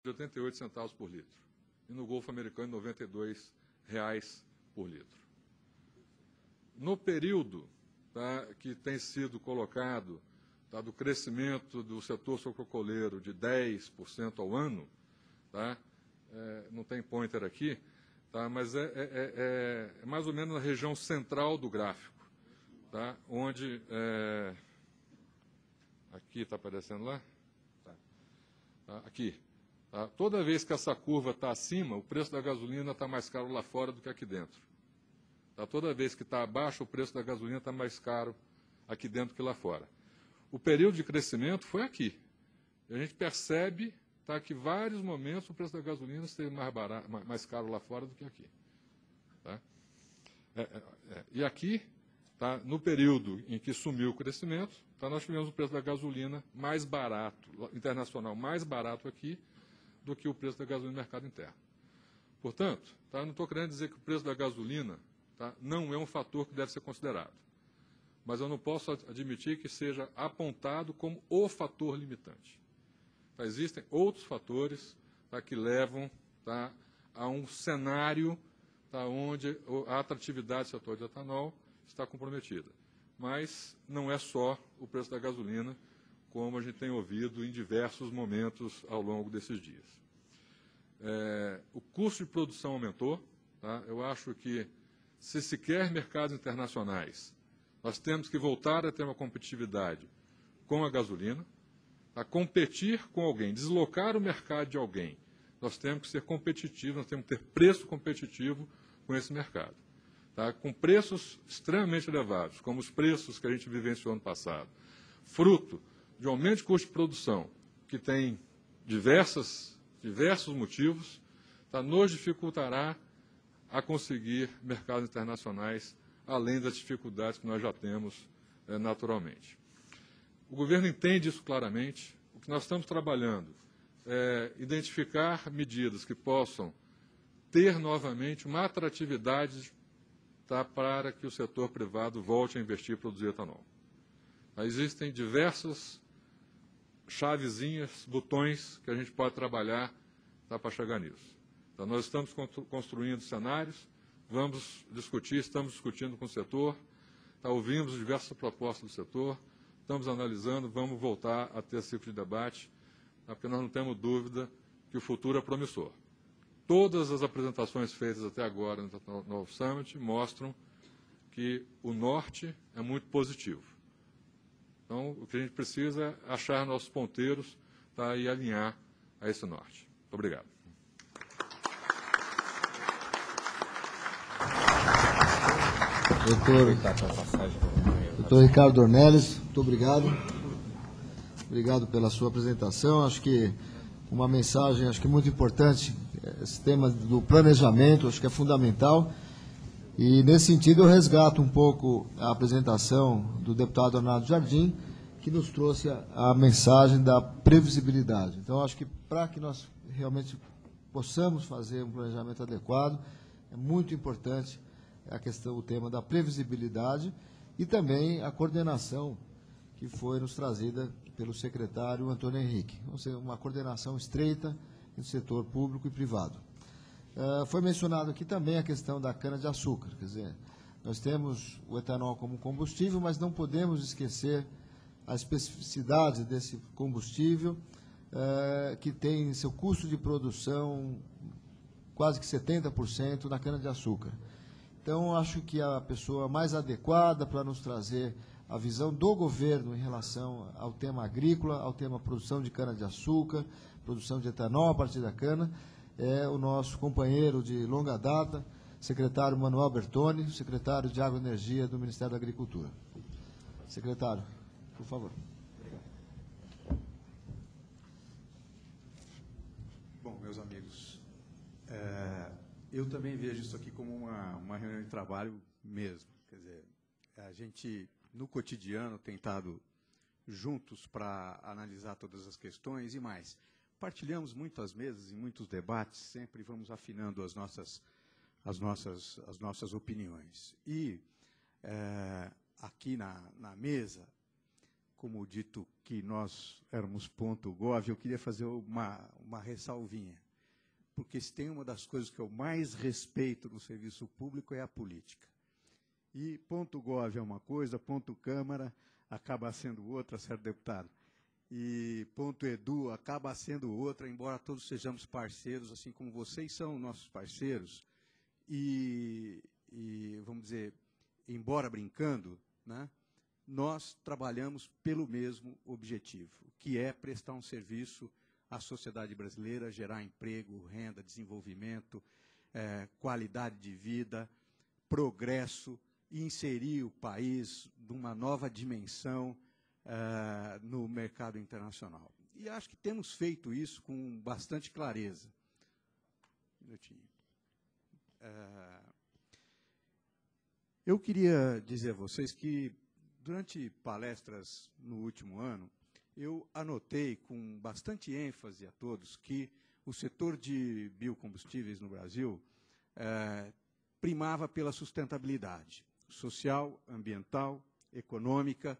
de 88 centavos por litro. E no Golfo Americano, R$ 92,00 por litro. No período, tá, que tem sido colocado, tá, do crescimento do setor sucrocoleiro de 10% ao ano, tá, não tem pointer aqui, tá, mas é mais ou menos na região central do gráfico, tá, onde... aqui está aparecendo lá? Tá, aqui. Tá, toda vez que essa curva está acima, o preço da gasolina está mais caro lá fora do que aqui dentro. Tá, toda vez que está abaixo, o preço da gasolina está mais caro aqui dentro que lá fora. O período de crescimento foi aqui. E a gente percebe, tá, que em vários momentos o preço da gasolina esteve mais caro lá fora do que aqui. Tá? E aqui, tá, no período em que sumiu o crescimento, tá, nós tivemos o preço da gasolina mais barato, internacional mais barato aqui, do que o preço da gasolina no mercado interno. Portanto, tá, não estou querendo dizer que o preço da gasolina, tá, não é um fator que deve ser considerado. Mas eu não posso admitir que seja apontado como o fator limitante. Tá, existem outros fatores, tá, que levam, tá, a um cenário, tá, onde a atratividade do setor de etanol está comprometida. Mas não é só o preço da gasolina, como a gente tem ouvido em diversos momentos ao longo desses dias. O custo de produção aumentou. Tá? Eu acho que, se quer mercados internacionais, nós temos que voltar a ter uma competitividade com a gasolina, a competir com alguém, deslocar o mercado de alguém. Nós temos que ser competitivos, nós temos que ter preço competitivo com esse mercado. Tá? Com preços extremamente elevados, como os preços que a gente vivenciou ano passado, fruto de aumento de custo de produção, que tem diversos motivos, tá, nos dificultará a conseguir mercados internacionais, além das dificuldades que nós já temos naturalmente. O governo entende isso claramente. O que nós estamos trabalhando é identificar medidas que possam ter novamente uma atratividade, tá, para que o setor privado volte a investir e produzir etanol. Existem diversas chavezinhas, botões que a gente pode trabalhar, tá, para chegar nisso. Então, nós estamos construindo cenários, estamos discutindo com o setor, tá, ouvimos diversas propostas do setor, estamos analisando, vamos voltar a ter esse tipo de debate, tá, porque nós não temos dúvida que o futuro é promissor. Todas as apresentações feitas até agora no Novo Summit mostram que o norte é muito positivo. Então, o que a gente precisa é achar nossos ponteiros, tá, e alinhar a esse norte. Muito obrigado. Doutor Ricardo Ornelis, muito obrigado. Obrigado pela sua apresentação. Acho que uma mensagem, acho que muito importante, esse tema do planejamento, acho que é fundamental. E, nesse sentido, eu resgato um pouco a apresentação do deputado Arnaldo Jardim, que nos trouxe a mensagem da previsibilidade. Então, acho que para que nós realmente possamos fazer um planejamento adequado, é muito importante o tema da previsibilidade e também a coordenação que foi nos trazida pelo secretário Antônio Henrique. Ou seja, uma coordenação estreita entre o setor público e privado. Foi mencionado aqui também a questão da cana-de-açúcar. Quer dizer, nós temos o etanol como combustível, mas não podemos esquecer a especificidade desse combustível, que tem seu custo de produção quase que 70% na cana-de-açúcar. Então, acho que a pessoa mais adequada para nos trazer a visão do governo em relação ao tema agrícola, ao tema produção de cana-de-açúcar, produção de etanol a partir da cana, é o nosso companheiro de longa data, secretário Manuel Bertoni, secretário de Água e Energia do Ministério da Agricultura. Secretário, por favor. Bom, meus amigos, eu também vejo isso aqui como uma reunião de trabalho mesmo. Quer dizer, a gente, no cotidiano, tem estado juntos para analisar todas as questões e mais. Partilhamos muitas mesas e muitos debates, sempre vamos afinando as nossas opiniões. E aqui na mesa, como dito que nós éramos .gov, eu queria fazer uma ressalvinha. Porque se tem uma das coisas que eu mais respeito no serviço público é a política. E .gov é uma coisa, .câmara acaba sendo outra, certo, deputado? E .edu acaba sendo outra, embora todos sejamos parceiros, assim como vocês são nossos parceiros. E vamos dizer, embora brincando, né, nós trabalhamos pelo mesmo objetivo, que é prestar um serviço à sociedade brasileira, gerar emprego, renda, desenvolvimento, qualidade de vida, progresso, e inserir o país numa nova dimensão no mercado internacional. E acho que temos feito isso com bastante clareza. Um minutinho. Eu queria dizer a vocês que, durante palestras no último ano, eu anotei com bastante ênfase a todos que o setor de biocombustíveis no Brasil primava pela sustentabilidade social, ambiental, econômica,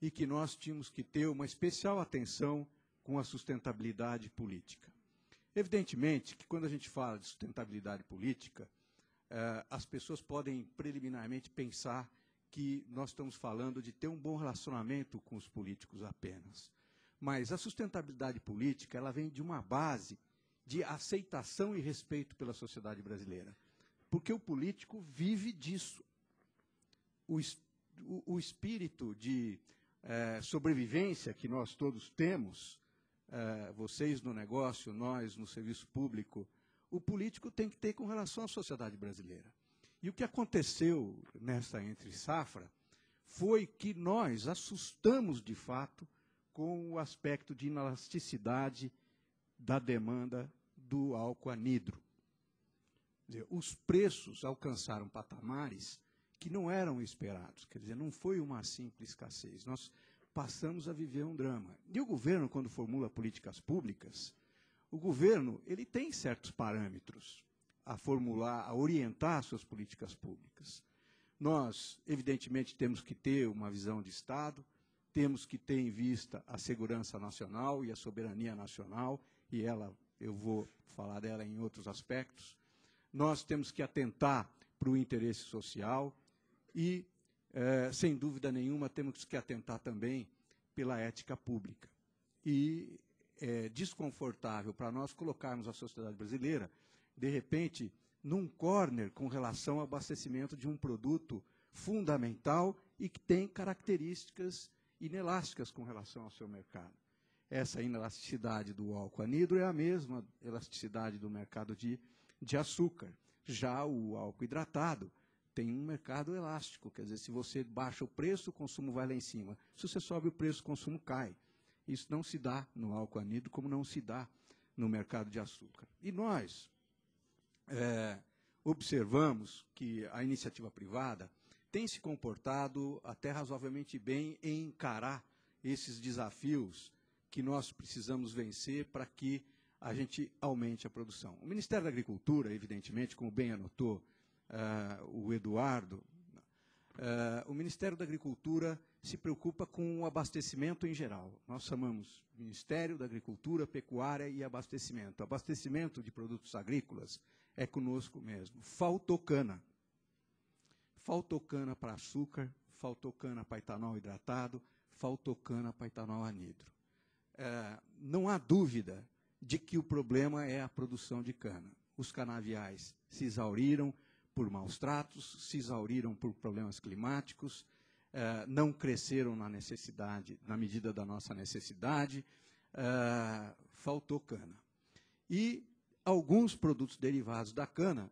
e que nós tínhamos que ter uma especial atenção com a sustentabilidade política. Evidentemente que, quando a gente fala de sustentabilidade política, as pessoas podem preliminarmente pensar que nós estamos falando de ter um bom relacionamento com os políticos apenas. Mas a sustentabilidade política, ela vem de uma base de aceitação e respeito pela sociedade brasileira. Porque o político vive disso. O espírito de sobrevivência que nós todos temos, vocês no negócio, nós no serviço público, o político tem que ter com relação à sociedade brasileira. E o que aconteceu nessa entre-safra foi que nós assustamos, de fato, com o aspecto de inelasticidade da demanda do álcool anidro. Quer dizer, os preços alcançaram patamares que não eram esperados. Quer dizer, não foi uma simples escassez. Nós passamos a viver um drama. E o governo, quando formula políticas públicas, o governo ele tem certos parâmetros a formular, a orientar suas políticas públicas. Nós, evidentemente, temos que ter uma visão de Estado, temos que ter em vista a segurança nacional e a soberania nacional, e eu vou falar dela em outros aspectos. Nós temos que atentar para o interesse social e, sem dúvida nenhuma, temos que atentar também pela ética pública. E é desconfortável para nós colocarmos a sociedade brasileira, de repente, num corner com relação ao abastecimento de um produto fundamental e que tem características inelásticas com relação ao seu mercado. Essa inelasticidade do álcool anidro é a mesma elasticidade do mercado de açúcar. Já o álcool hidratado tem um mercado elástico, quer dizer, se você baixa o preço, o consumo vai lá em cima. Se você sobe o preço, o consumo cai. Isso não se dá no álcool anidro, como não se dá no mercado de açúcar. E nós observamos que a iniciativa privada tem se comportado até razoavelmente bem em encarar esses desafios que nós precisamos vencer para que a gente aumente a produção. O Ministério da Agricultura, evidentemente, como bem anotou o Eduardo, o Ministério da Agricultura se preocupa com o abastecimento em geral. Nós chamamos Ministério da Agricultura, Pecuária e Abastecimento. Abastecimento de produtos agrícolas é conosco mesmo. Faltou cana. Faltou cana para açúcar, faltou cana para etanol hidratado, faltou cana para etanol anidro. Não há dúvida de que o problema é a produção de cana. Os canaviais se exauriram por maus tratos, se exauriram por problemas climáticos, não cresceram na medida da nossa necessidade, faltou cana. E alguns produtos derivados da cana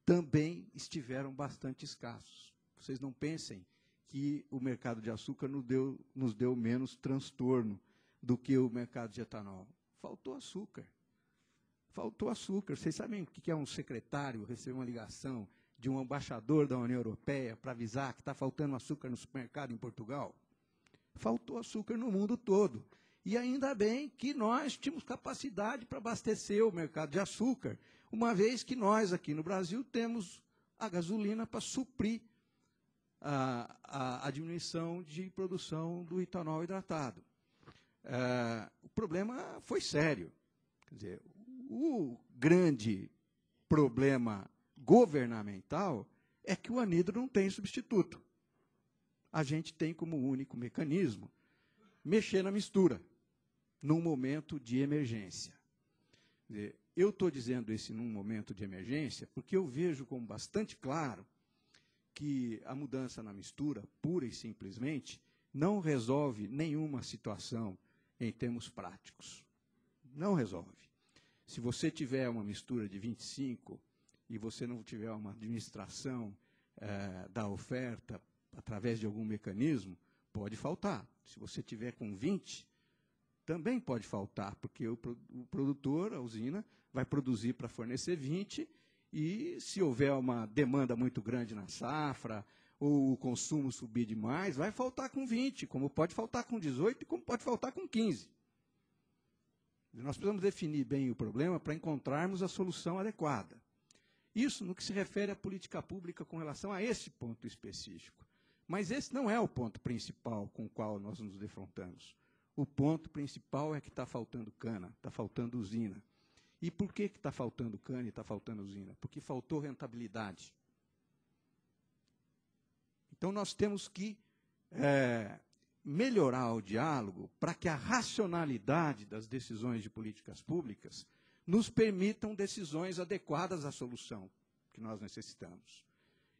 também estiveram bastante escassos. Vocês não pensem que o mercado de açúcar nos deu menos transtorno do que o mercado de etanol. Faltou açúcar. Faltou açúcar. Vocês sabem o que é um secretário receber uma ligação de um embaixador da União Europeia para avisar que está faltando açúcar no supermercado em Portugal? Faltou açúcar no mundo todo. E ainda bem que nós tínhamos capacidade para abastecer o mercado de açúcar, uma vez que nós, aqui no Brasil, temos a gasolina para suprir a diminuição de produção do etanol hidratado. O problema foi sério. Quer dizer, o grande problema governamental é que o anidro não tem substituto. A gente tem como único mecanismo mexer na mistura, num momento de emergência. Quer dizer, eu estou dizendo isso num momento de emergência porque eu vejo como bastante claro que a mudança na mistura, pura e simplesmente, não resolve nenhuma situação em termos práticos. Não resolve. Se você tiver uma mistura de 25 e você não tiver uma administração da oferta através de algum mecanismo, pode faltar. Se você tiver com 20, também pode faltar, porque o produtor, a usina, vai produzir para fornecer 20, e se houver uma demanda muito grande na safra, ou o consumo subir demais, vai faltar com 20, como pode faltar com 18 e como pode faltar com 15. Nós precisamos definir bem o problema para encontrarmos a solução adequada. Isso no que se refere à política pública com relação a esse ponto específico. Mas esse não é o ponto principal com o qual nós nos defrontamos. O ponto principal é que está faltando cana, está faltando usina. E por que está faltando cana e está faltando usina? Porque faltou rentabilidade. Então, nós temos que melhorar o diálogo para que a racionalidade das decisões de políticas públicas nos permitam decisões adequadas à solução que nós necessitamos.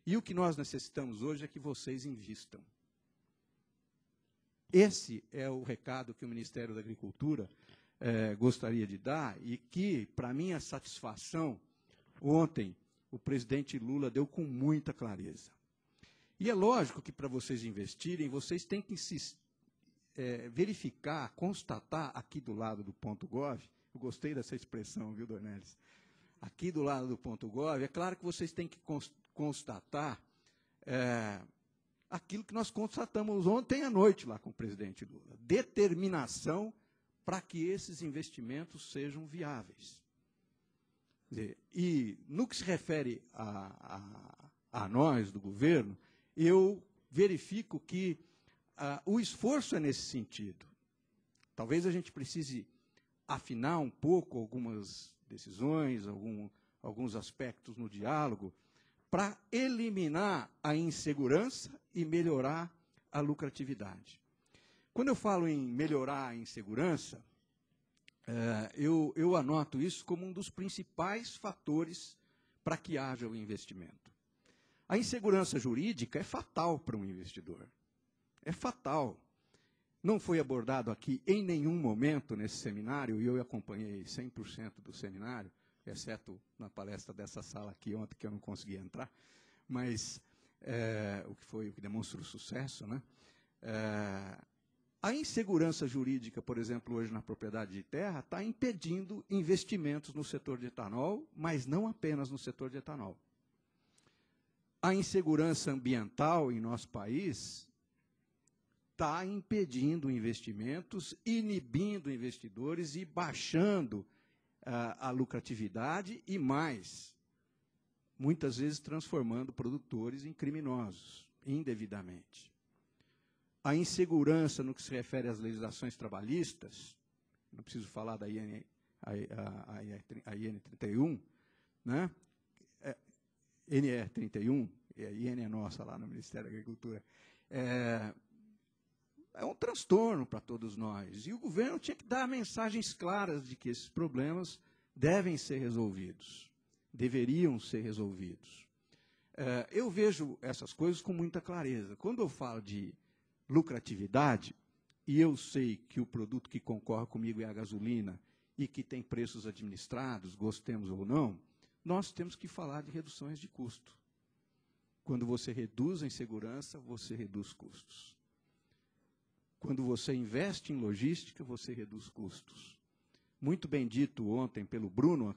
E o que nós necessitamos hoje é que vocês invistam. Esse é o recado que o Ministério da Agricultura gostaria de dar e que, para minha satisfação, ontem o presidente Lula deu com muita clareza. E é lógico que, para vocês investirem, vocês têm que verificar, constatar aqui do lado do .gov, eu gostei dessa expressão, viu, Dornelles? Aqui do lado do .gov, é claro que vocês têm que constatar aquilo que nós constatamos ontem à noite lá com o presidente Lula. Determinação para que esses investimentos sejam viáveis. Quer dizer, e no que se refere a nós, do governo, eu verifico que o esforço é nesse sentido. Talvez a gente precise afinar um pouco algumas decisões, alguns aspectos no diálogo, para eliminar a insegurança e melhorar a lucratividade. Quando eu falo em melhorar a insegurança, eu anoto isso como um dos principais fatores para que haja o investimento. A insegurança jurídica é fatal para um investidor. É fatal. Não foi abordado aqui em nenhum momento nesse seminário, e eu acompanhei 100% do seminário, exceto na palestra dessa sala aqui ontem, que eu não consegui entrar, mas o que demonstra o sucesso, né? A insegurança jurídica, por exemplo, hoje na propriedade de terra, está impedindo investimentos no setor de etanol, mas não apenas no setor de etanol. A insegurança ambiental em nosso país está impedindo investimentos, inibindo investidores e baixando a lucratividade e mais, muitas vezes transformando produtores em criminosos, indevidamente. A insegurança no que se refere às legislações trabalhistas, não preciso falar da IN 31, né? NE 31, a IN é nossa lá no Ministério da Agricultura, é um transtorno para todos nós. E o governo tinha que dar mensagens claras de que esses problemas devem ser resolvidos, deveriam ser resolvidos. Eu vejo essas coisas com muita clareza. Quando eu falo de lucratividade, e eu sei que o produto que concorre comigo é a gasolina e que tem preços administrados, gostemos ou não, nós temos que falar de reduções de custo. Quando você reduz a insegurança, você reduz custos. Quando você investe em logística, você reduz custos. Muito bem dito ontem pelo Bruno,